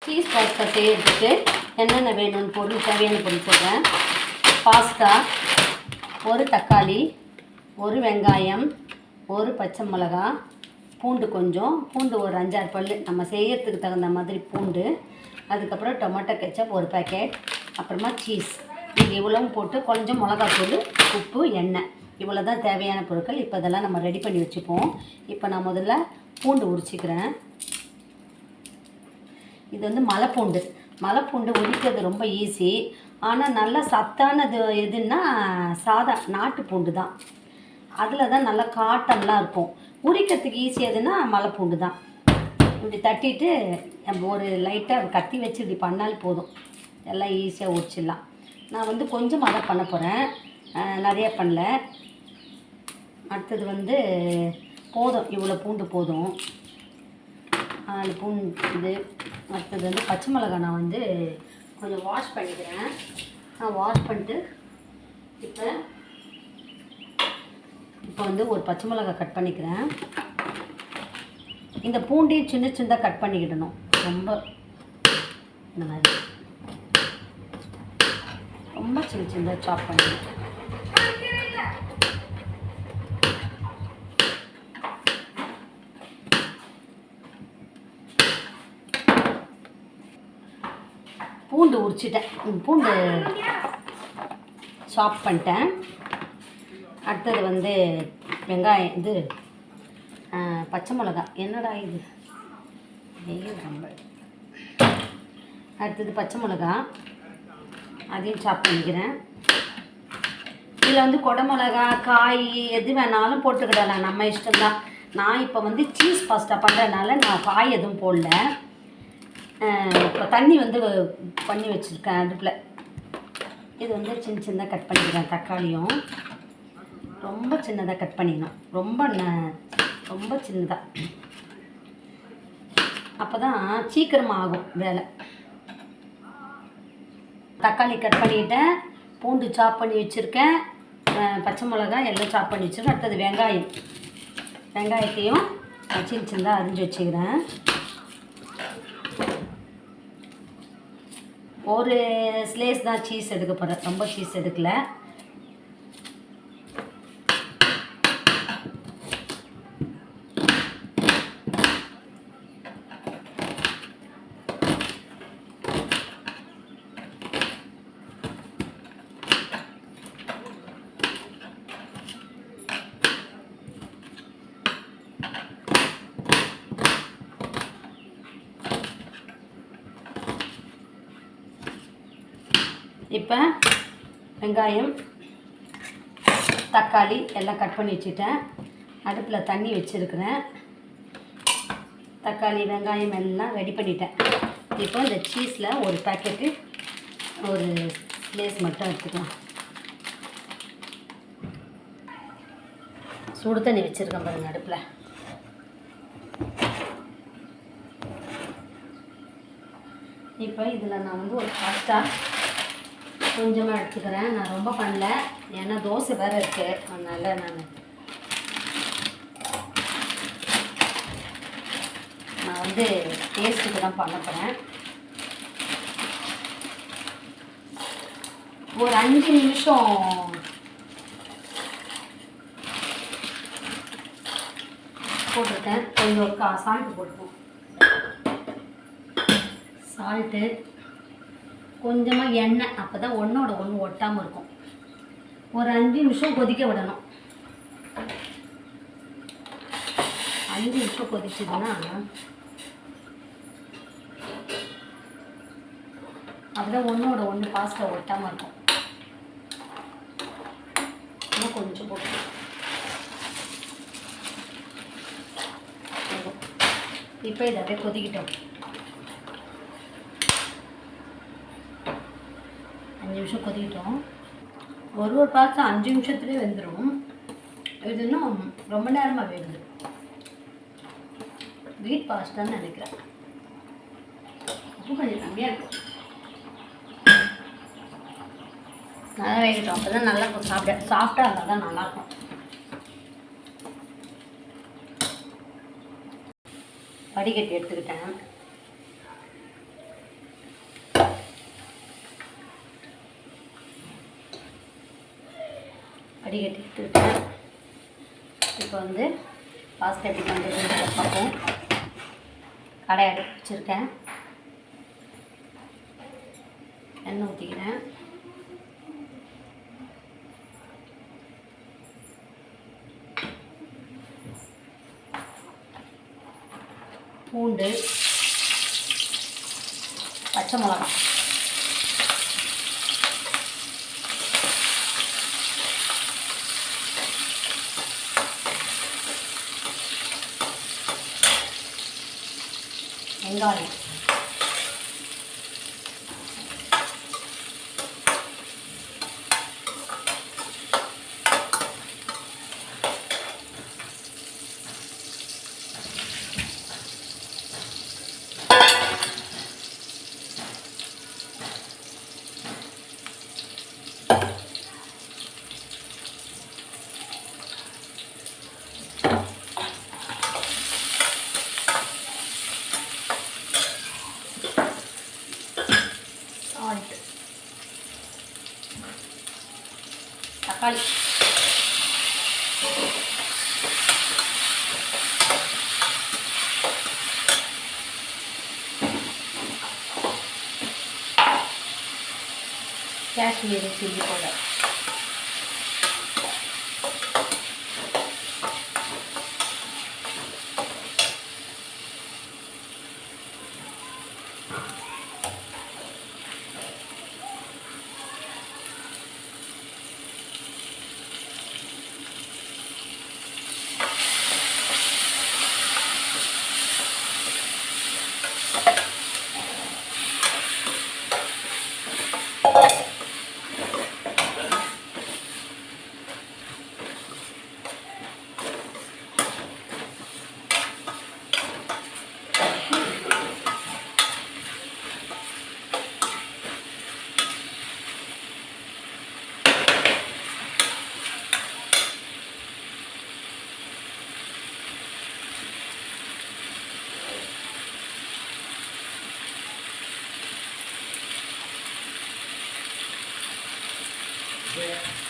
Cheese pasta செய்யறதுக்கு என்னென்ன வேணும்னு பொருள் தேவையான பொருள் சொல்கிறேன். பாஸ்தா, ஒரு தக்காளி, ஒரு வெங்காயம், ஒரு பச்சை மிளகா, பூண்டு கொஞ்சம், பூண்டு ஒரு 5-6 பல், நம்ம செய்யறதுக்கு தகுந்த மாதிரி பூண்டு, அதுக்கப்புறம் டொமேட்டோ கெச்சப் ஒரு பேக்கெட், அப்புறமா சீஸ். இது இவ்வளவும் போட்டு கொஞ்சம் மிளகாத்தூள், உப்பு, எண்ணெய், இவ்வளோ தான் தேவையான பொருட்கள். இப்போ இதெல்லாம் நம்ம ரெடி பண்ணி வச்சுப்போம். இப்போ நான் முதல்ல பூண்டு உரிச்சிக்கிறேன். இது வந்து மலைப்பூண்டு உரிக்கிறது ரொம்ப ஈஸி. ஆனால் நல்லா சத்தானது எதுன்னா சாதா நாட்டு பூண்டு தான். அதில் தான் நல்லா காட்டம்லாம் இருக்கும். உரிக்கிறதுக்கு ஈஸி எதுன்னா மலைப்பூண்டு தான். இப்படி தட்டிட்டு ஒரு லைட்டாக கத்தி வச்சு இப்படி பண்ணால் போதும், எல்லாம் ஈஸியாக உரிச்சிடலாம். நான் வந்து கொஞ்சமாக தான் பண்ண போகிறேன், நிறைய பண்ணல. அடுத்தது வந்து போதும், இவ்வளோ பூண்டு போதும், 4 பூண்டு. இது அடுத்தது வந்து பச்சை மிளகாய் நான் வந்து கொஞ்சம் வாஷ் பண்ணிக்கிறேன். நான் வாஷ் பண்ணிட்டு இப்போ வந்து ஒரு பச்சை மிளகாய் கட் பண்ணிக்கிறேன். இந்த பூண்டையும் சின்ன சின்னதாக கட் பண்ணிக்கிடணும். ரொம்ப இந்த மாதிரி ரொம்ப சின்ன சின்னதாக சாப் பண்ணிக்கணும். பூண்டு உரிச்சிட்டேன், பூண்டு சாப் பண்ணிட்டேன். அடுத்தது வந்து வெங்காயம், இது பச்சை மிளகாய், என்னடா இது ரொம்ப. அடுத்தது பச்சை மிளகாய், அதையும் சாப் பண்ணிக்கிறேன். இதில் வந்து கொடை மிளகா, காய் எது வேணாலும் போட்டுக்கிடலாம், நம்ம இஷ்டம்தான். நான் இப்போ வந்து சீஸ் பாஸ்தா பண்ணுறதுனால நான் காய் எதுவும் போடல. இப்போ தண்ணி வந்து பண்ணி வச்சுருக்கேன் அடுப்பில். இது வந்து சின்ன சின்னதாக கட் பண்ணிக்கிறேன். தக்காளியும் ரொம்ப சின்னதாக கட் பண்ணிக்கணும், ரொம்ப சின்னதாக, அப்போ தான் சீக்கிரமாக ஆகும் வேலை. தக்காளி கட் பண்ணிவிட்டேன், பூண்டு சாப் பண்ணி வச்சுருக்கேன், பச்சை மிளகாய் எல்லாம் சாப் பண்ணி வச்சுருக்கேன். அடுத்தது வெங்காயத்தையும் சின்ன சின்னதாக அரிஞ்சு வச்சுக்கிறேன். ஒரு ஸ்லேஸ் தான் சீஸ் எடுக்க போகிறேன், ரொம்ப சீஸ் எடுக்கல. இப்போ வெங்காயம், தக்காளி எல்லாம் கட் பண்ணி வச்சுட்டேன். அடுப்பில் தண்ணி வச்சுருக்கிறேன். தக்காளி, வெங்காயம் எல்லாம் ரெடி பண்ணிட்டேன். இப்போ இந்த சீஸில் ஒரு பேக்கெட்டு, ஒரு ஸ்லேஸ் மட்டும் எடுத்துக்கலாம். சுடு தண்ணி வச்சுருக்கேன் பாருங்கள் அடுப்பில். இப்போ இதில் நான் வந்து ஒரு பாஸ்தா கொஞ்சமாக எடுத்துக்கிறேன். நான் ரொம்ப பண்ணல, ஏன்னா தோசை வேறு இருக்குது, அதனால் நான் வந்து டேஸ்ட்டுக்கு தான் பண்ண போகிறேன். ஒரு 5 நிமிஷம் போட்டிருக்கேன். கொஞ்சம் சால்ட்டு போட்டுப்போம், சால்ட்டு, கொஞ்சமாக எண்ணெய், அப்போ தான் ஒன்றோட ஒன்று ஒட்டாமல் இருக்கும். ஒரு 5 நிமிஷம் கொதிக்க விடணும். 5 நிமிஷம் கொதிச்சதுன்னா அதுதான் ஒன்றோட ஒன்று பாஸ்தா ஒட்டாமல் இருக்கும். இன்னும் கொஞ்சம் போட்டு இப்போ இதை அப்படியே கொதிக்கிட்டோம். 5 நிமிஷம் கொதிக்கிட்டோம். ஒரு பாஸ்தா 5 நிமிஷத்துலேயே வெந்துடும். இது இன்னும் ரொம்ப நேரமாக வேகுது. வீட் பாஸ்தான்னு நினைக்கிறேன். உப்பு கொஞ்சம் கம்மியாக இருக்கும். நல்லா வேகட்டும், அப்போ தான் நல்லா இருக்கும். சாஃப்டாக இருந்தால் தான் நல்லாயிருக்கும். வடிகட்டி எடுத்துக்கிட்டேன். வடிகட்டி எடுத்துக்கிட்டேன். இப்போ வந்து பாஸ்தா எப்படி பண்ணுறதுன்னு பார்ப்போம். கடாய் அடுப்பு வச்சுருக்கேன். எண்ணெய் ஊற்றிக்கிறேன். பூண்டு, பச்சை மிளகாய், வெங்காயம், சால்ட், தக்காளி, காஷ்மீரி சில்லி பவுடர், Yeah.